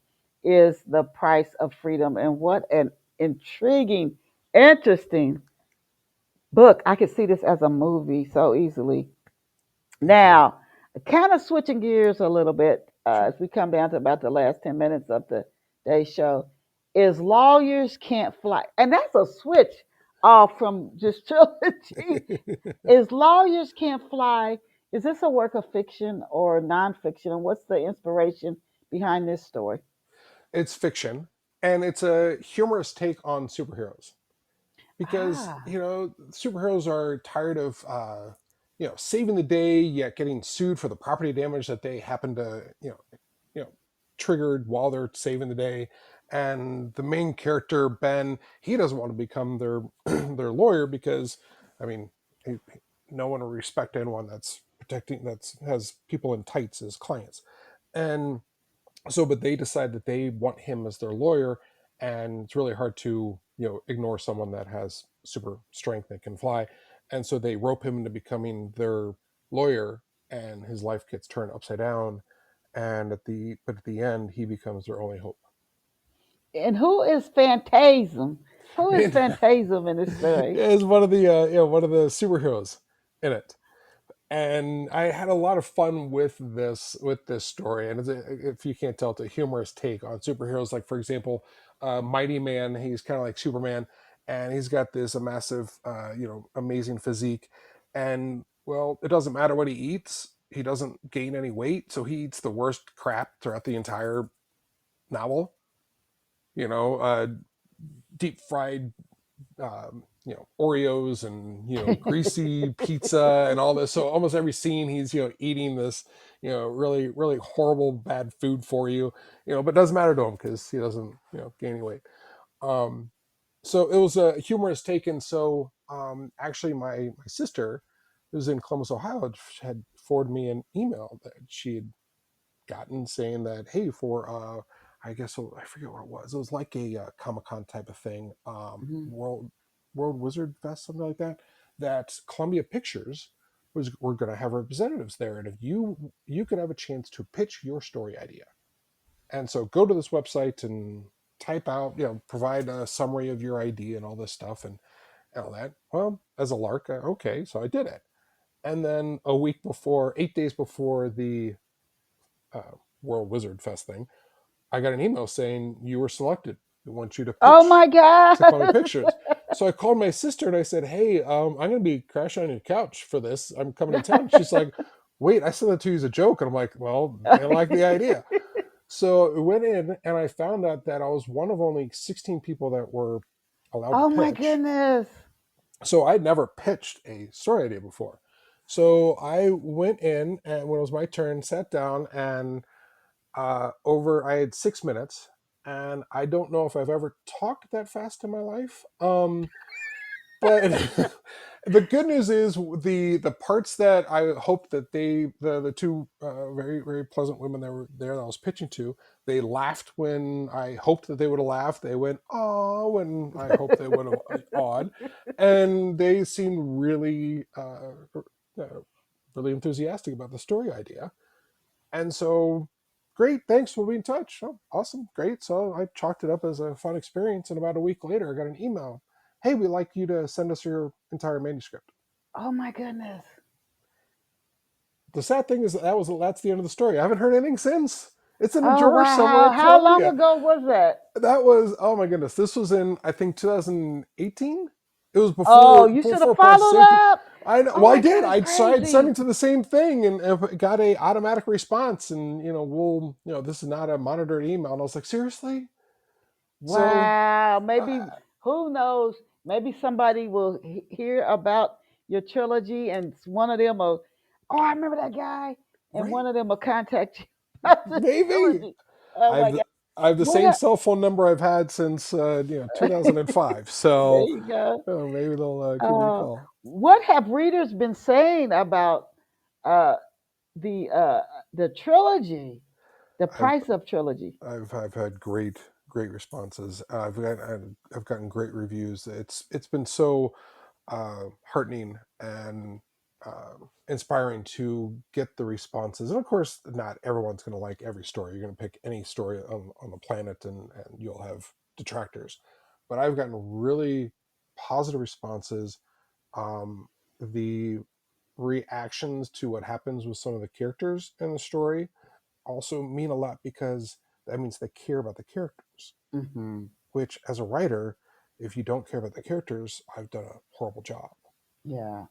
is the price of freedom. And what an intriguing, interesting book. I could see this as a movie so easily. Me too. Now, kind of switching gears a little bit Sure. as we come down to about the last 10 minutes of the day show, is Lawyers Can't Fly. And that's a switch off from just trilogy. Is Lawyers Can't Fly, is this a work of fiction or nonfiction? And what's the inspiration behind this story? It's fiction, and it's a humorous take on superheroes. because Ah. superheroes are tired of saving the day yet getting sued for the property damage that they happen to you know triggered while they're saving the day. And the main character, Ben, he doesn't want to become their their lawyer because, I mean, no one will respect anyone that's protecting, that's has people in tights as clients. And so, but they decide that they want him as their lawyer, and it's really hard to ignore someone that has super strength and can fly. And so they rope him into becoming their lawyer, and his life gets turned upside down. And at the end, he becomes their only hope. And who is Phantasm? Who is And Phantasm in this story? is one of the one of the superheroes in it. And I had a lot of fun with this story. And if you can't tell, it's a humorous take on superheroes. Like, for example, Mighty Man, he's kind of like Superman, and he's got this a massive, amazing physique. And well, it doesn't matter what he eats; he doesn't gain any weight, so he eats the worst crap throughout the entire novel. You know, deep fried Oreos and greasy pizza and all this. So almost every scene he's eating this really really horrible bad food for you, but it doesn't matter to him because he doesn't gain any weight. um so it was a humorous take. And so actually my sister, who's in Columbus, Ohio, had forwarded me an email that she had gotten saying that, hey, for I guess I forget what it was. It was like a Comic-Con type of thing, Mhm. World Wizard Fest, something like that. That Columbia Pictures were going to have representatives there, and if you could have a chance to pitch your story idea, and so go to this website and type out, provide a summary of your idea and all this stuff and all that. Well, as a lark, okay, so I did it, and then a week before, 8 days before the uh, World Wizard Fest thing, I got an email saying you were selected. We want you to Oh pitch my God. to Columbia Pictures. So I called my sister and I said, "Hey, I'm going to be crashing on your couch for this. I'm coming to town." She's like, "Wait, I sent that to you as a joke." And I'm like, "Well, they like the idea." So I went in and I found out that I was one of only 16 people that were allowed to Oh my pitch. goodness. So I'd never pitched a story idea before. So I went in, and when it was my turn, sat down, and over I had 6 minutes, and I don't know if I've ever talked that fast in my life. But the good news is the parts that I hope that the two very very pleasant women that were there that I was pitching to, they laughed when I hoped that they would have laughed. They went "oh" when I hoped they would have awed, and they seemed really really enthusiastic about the story idea. And so, great, thanks, we'll be in touch. Oh, awesome, great. So I chalked it up as a fun experience. And about a week later, I got an email. Hey, we'd like you to send us your entire manuscript. Oh my goodness. The sad thing is that's the end of the story. I haven't heard anything since. It's in a Oh drawer somewhere wow. at How long Columbia. ago was that? That was, oh my goodness. This was in, I think, 2018. It was Oh, before you should have Price of followed Safety. up. I know. Oh Well, I my did. God, it's I'd sent crazy. it to the same thing, and got a automatic response. And this is not a monitored email. And I was like, seriously. So, Wow. Maybe, uh, who knows? Maybe somebody will hear about your trilogy and one of them will, oh, I remember that guy. And right? one of them will contact you about the Maybe trilogy. Oh I my have God. I have the What same up? cell phone number I've had since 2005. There So you go. maybe they'll give me a Uh, call. what have readers been saying about uh, the uh, the trilogy, the I've price of trilogy? I've had great responses. I've gotten great reviews. It's been so heartening and inspiring to get the responses. And of course, not everyone's going to like every story. You're going to pick any story on the planet, and you'll have detractors. But I've gotten really positive responses. The reactions to what happens with some of the characters in the story also mean a lot, because that means they care about the characters. Hmm. Which, as a writer, if you don't care about the characters, I've done a horrible job. Yeah.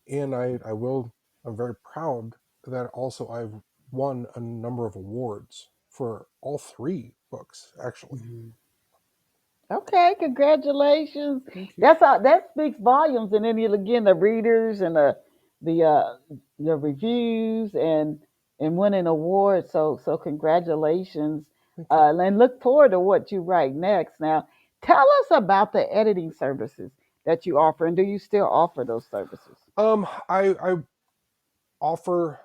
And I'm very proud that also I've won a number of awards for all three books, actually. Hmm. Okay, congratulations. Thank you. That's how that speaks volumes. And then you again the readers and the uh the reviews and winning awards. So congratulations. Thank you. And look forward to what you write next. Now, tell us about the editing services that you offer, and do you still offer those services? I offer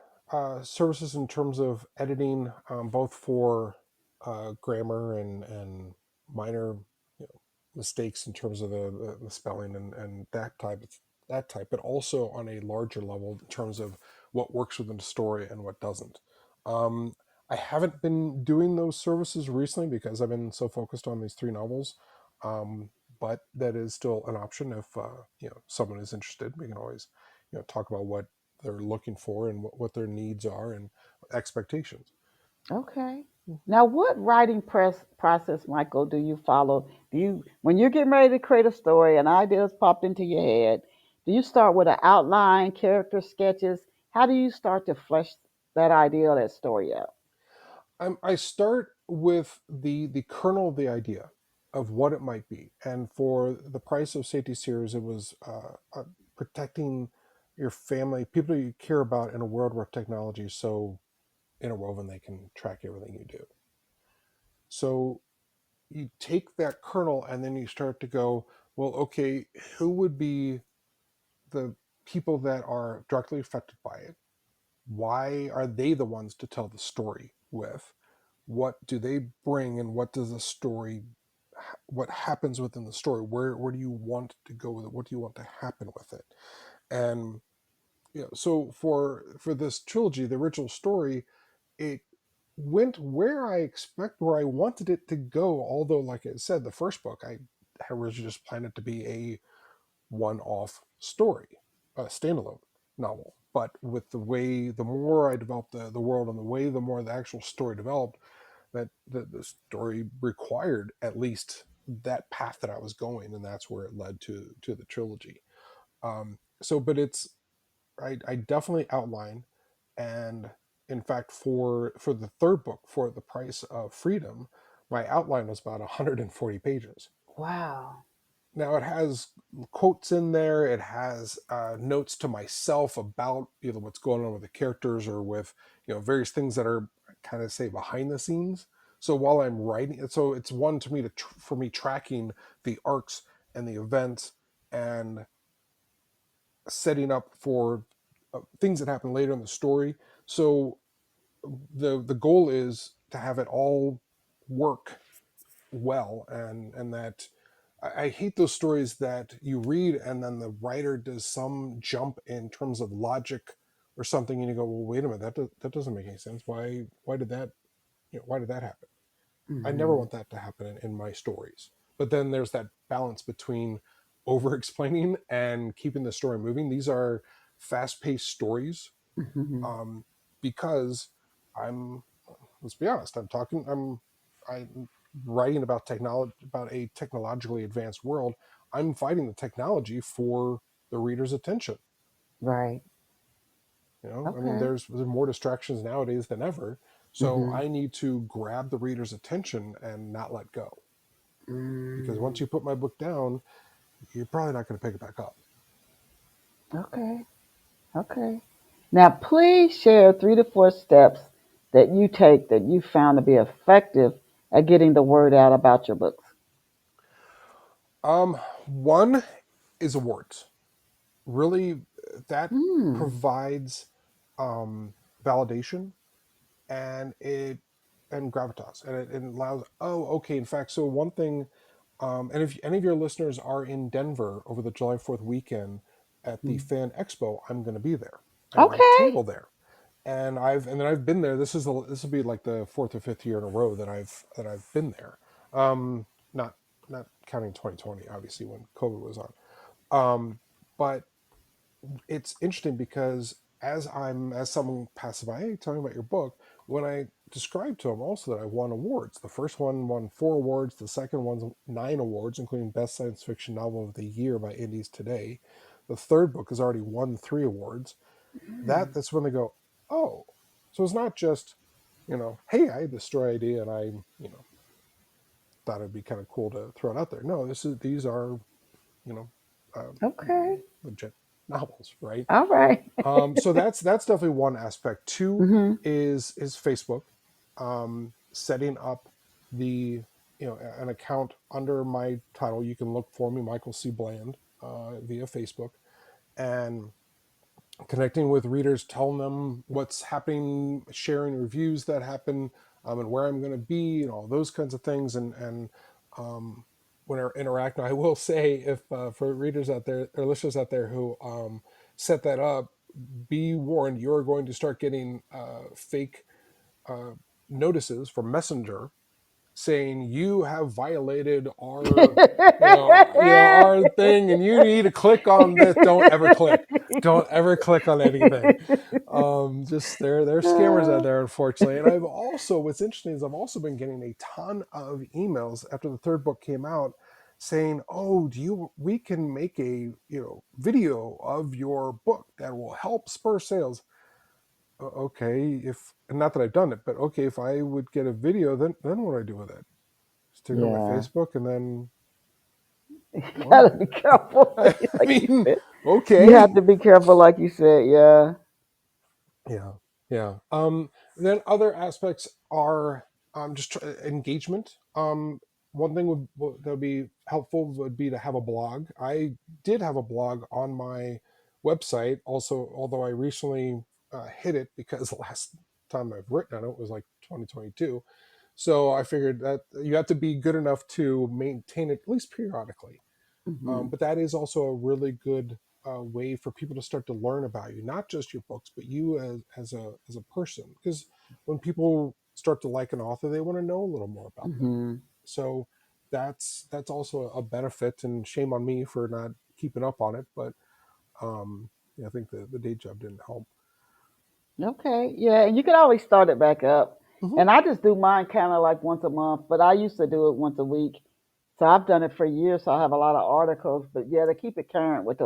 services in terms of editing, both for grammar and minor, you know, mistakes in terms of the spelling and that type, but also on a larger level in terms of what works within the story and what doesn't. Um, I haven't been doing those services recently because I've been so focused on these three novels. Um, but that is still an option if someone is interested. We can always talk about what they're looking for and what their needs are and expectations. Okay. Now, what writing process, Michael, do you follow? Do you, when you're getting ready to create a story and ideas pop into your head, do you start with an outline, character sketches? How do you start to flesh that idea or that story out? I start with the kernel of the idea of what it might be, and for the price of safety series, it was protecting your family, people you care about, in a world where technology is so interwoven they can track everything you do. So you take that kernel and then you start to go, well, okay, who would be the people that are directly affected by it? Why are they the ones to tell the story with? What do they bring, and what does the story, what happens within the story? Where do you want to go with it? What do you want to happen with it? And so for this trilogy, the original story, it went where I wanted it to go. Although, like I said, the first book, I originally just planned it to be a one-off story, a standalone novel. But with the more I developed the world and the more the actual story developed, that the story required at least that path that I was going, and that's where it led to the trilogy. But I definitely outline, and in fact, for the third book, for the price of freedom, my outline was about 140 pages. Wow. Now it has quotes in there. It has notes to myself about either what's going on with the characters or with various things that are kind of say behind the scenes. So while I'm writing, so it's one to me for me tracking the arcs and the events and setting up for things that happen later in the story. So the goal is to have it all work well, and that I hate those stories that you read and then the writer does some jump in terms of logic or something, and you go, well, wait a minute, that doesn't make any sense. Why did that why did that happen? I never Hmm. want that to happen in my stories. But then there's that balance between over explaining and keeping the story moving. These are fast paced stories, Hmm. um, because I'm, let's be honest, I'm writing about technology, about a technologically advanced world. I'm fighting the technology for the reader's attention. Right. I mean, Okay. there's more distractions nowadays than ever. So Hmm. I need to grab the reader's attention and not let go. Because once Mm. you put my book down, you're probably not going to pick it back up. Okay. Okay. Now, please share 3 to 4 steps that you take that you found to be effective at getting the word out about your books. One is awards. Really, that Hmm. provides validation, and it and gravitas, and it allows. Oh, okay. In fact, so one thing, and if any of your listeners are in Denver over the July 4th weekend at the Hmm. Fan Expo, I'm going to be there. I have a Okay. table there, and then I've been there. This will be like the fourth or fifth year in a row that I've been there. Um, not not counting 2020, obviously, when COVID was on. But it's interesting because as someone passes by, hey, tell me about your book. When I described to them also that I won awards, the first one won 4 awards, the second one 9 awards, including Best Science Fiction Novel of the Year by Indies Today. The third book has already won 3 awards. That's when they go, oh, so it's not just, hey, I had this story idea and I thought it'd be kind of cool to throw it out there. No, these are, you know, uh, Okay. legit novels, right? All right. So that's definitely one aspect. Two Mm-hmm. is Facebook, setting up the an account under my title. You can look for me, Michael C. Bland, via Facebook, and connecting with readers, telling them what's happening, sharing reviews that happen, and where I'm going to be, and all those kinds of things. And when I interact, I will say, if for readers out there or listeners out there who set that up, be warned, you're going to start getting fake uh, notices from Messenger saying you have violated our our thing and you need to click on this. Don't ever click on anything. Just there are scammers out there, unfortunately. And what's interesting is I've also been getting a ton of emails after the third book came out saying, oh, we can make a video of your book that will help spur sales. Okay, if not that I've done it, but okay, if I would get a video, then what do I do with it? Stick it on my Yeah. Facebook, and then You what? gotta be careful, I like you mean, said. You okay, have to be careful, like you said. Yeah. yeah, yeah. Then other aspects are just engagement. One thing that would be helpful would be to have a blog. I did have a blog on my website, also, although I recently hit it because the last time I've written on it was like 2022. So I figured that you have to be good enough to maintain it at least periodically. Hmm. But that is also a really good way for people to start to learn about you, not just your books, but you as a person. Because when people start to like an author, they want to know a little more about them. Hmm. So that's also a benefit. And shame on me for not keeping up on it, but yeah, I think the day job didn't help. Okay. Yeah, and you can always start it back up. Hmm. And I just do mine kind of like once a month, but I used to do it once a week. So I've done it for years. So I have a lot of articles. But yeah, to keep it current with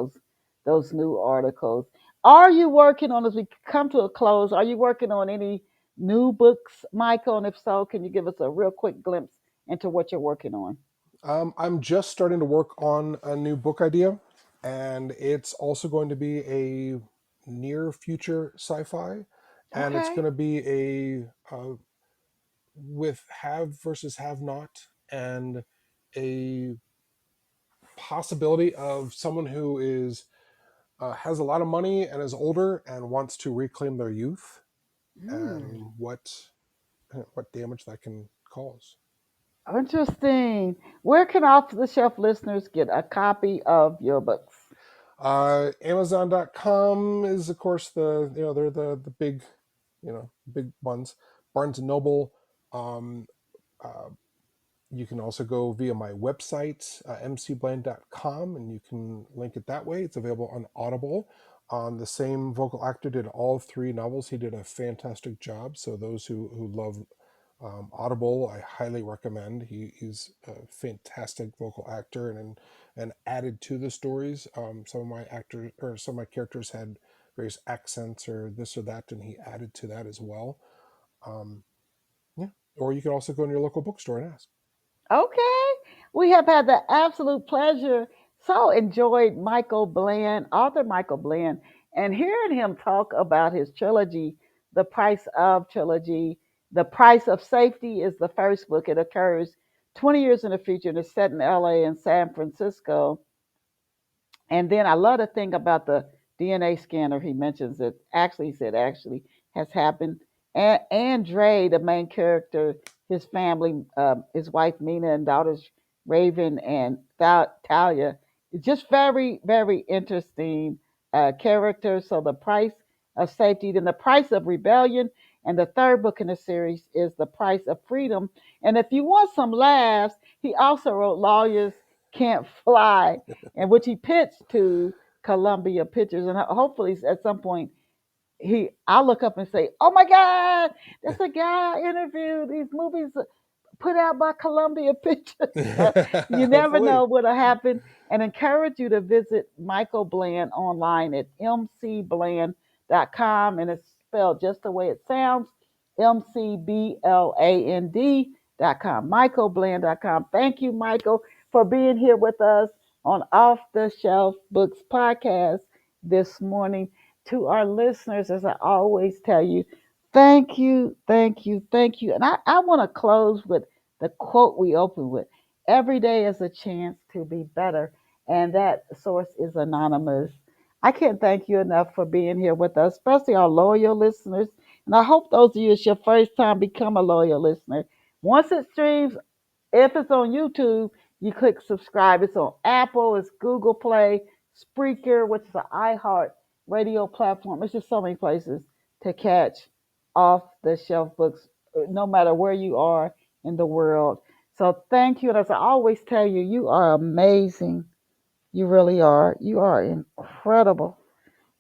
those new articles. Are you working on, as we come to a close? Are you working on any new books, Michael? And if so, can you give us a real quick glimpse into what you're working on? I'm just starting to work on a new book idea, and it's also going to be a near future sci-fi, and it's Okay. going to be with have versus have not, and a possibility of someone who is has a lot of money and is older and wants to reclaim their youth, Hmm. and what damage that can cause. Interesting. Where can off the shelf listeners get a copy of your books? Amazon.com is of course they're the big big ones. Barnes and Noble. Um, uh, you can also go via my website, mcbland.com, and you can link it that way. It's available on Audible. The same vocal actor did all three novels. He did a fantastic job. So those who love Audible, I highly recommend. He's a fantastic vocal actor, and added to the stories. Some of my actors or some of my characters had various accents or this or that, and he added to that as well. Um, yeah, or you can also go in your local bookstore and ask. Okay. We have had the absolute pleasure. So enjoyed Michael Bland, author Michael Bland, and hearing him talk about his trilogy, The Price of Trilogy. The Price of Safety is the first book. It occurs 20 years in the future and it's set in LA and San Francisco. And then I love the thing about the DNA scanner. He mentions it actually, he said actually has happened. And Andre, the main character, his family, his wife Mina and daughters Raven and Talia, it's just very, very interesting character. So the price of safety, then the price of rebellion, and the third book in the series is the price of freedom. And if you want some laughs, he also wrote Lawyers Can't Fly, and which he pitched to Columbia Pictures, and hopefully at some point I'll look up and say, "Oh my God, that's a guy I interviewed. These movies put out by Columbia Pictures." So you never Hopefully. know what'll happen. And encourage you to visit Michael Bland online at mcbland.com, and it's spelled just the way it sounds, McBland. michaelbland.com. Thank you, Michael, for being here with us on Off the Shelf Books podcast this morning. To our listeners, as I always tell you, thank you, thank you, thank you. And I want to close with the quote we open with. Every day is a chance to be better. And that source is anonymous. I can't thank you enough for being here with us, especially our loyal listeners. And I hope those of you, it's your first time, become a loyal listener. Once it streams, if it's on YouTube, you click subscribe. It's on Apple, it's Google Play, Spreaker, which is an iHeart radio platform. It's just so many places to catch off the shelf books, no matter where you are in the world. So thank you. And as I always tell you, you are amazing. You really are. You are incredible.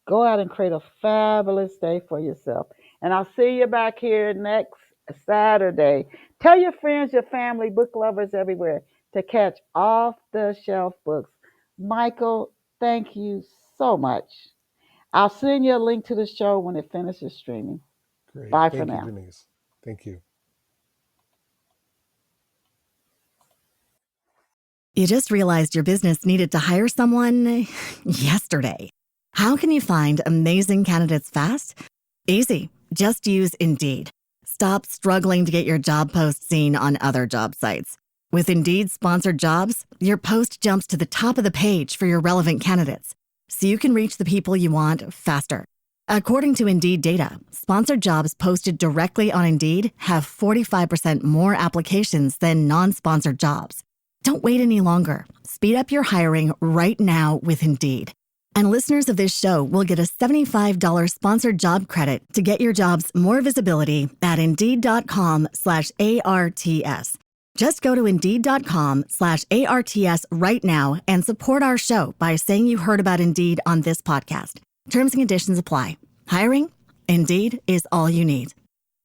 Go out and create a fabulous day for yourself. And I'll see you back here next Saturday. Tell your friends, your family, book lovers everywhere to catch off the shelf books. Michael, thank you so much. I'll send you a link to the show when it finishes streaming. Great. Bye for Thank you, now. Denise. Thank you. You just realized your business needed to hire someone yesterday. How can you find amazing candidates fast? Easy. Just use Indeed. Stop struggling to get your job post seen on other job sites. With Indeed sponsored jobs, your post jumps to the top of the page for your relevant candidates, so you can reach the people you want faster. According to Indeed data, sponsored jobs posted directly on Indeed have 45% more applications than non-sponsored jobs. Don't wait any longer. Speed up your hiring right now with Indeed. And listeners of this show will get a $75 sponsored job credit to get your jobs more visibility at Indeed.com/ARTS. Just go to Indeed.com/ARTS right now and support our show by saying you heard about Indeed on this podcast. Terms and conditions apply. Hiring? Indeed is all you need.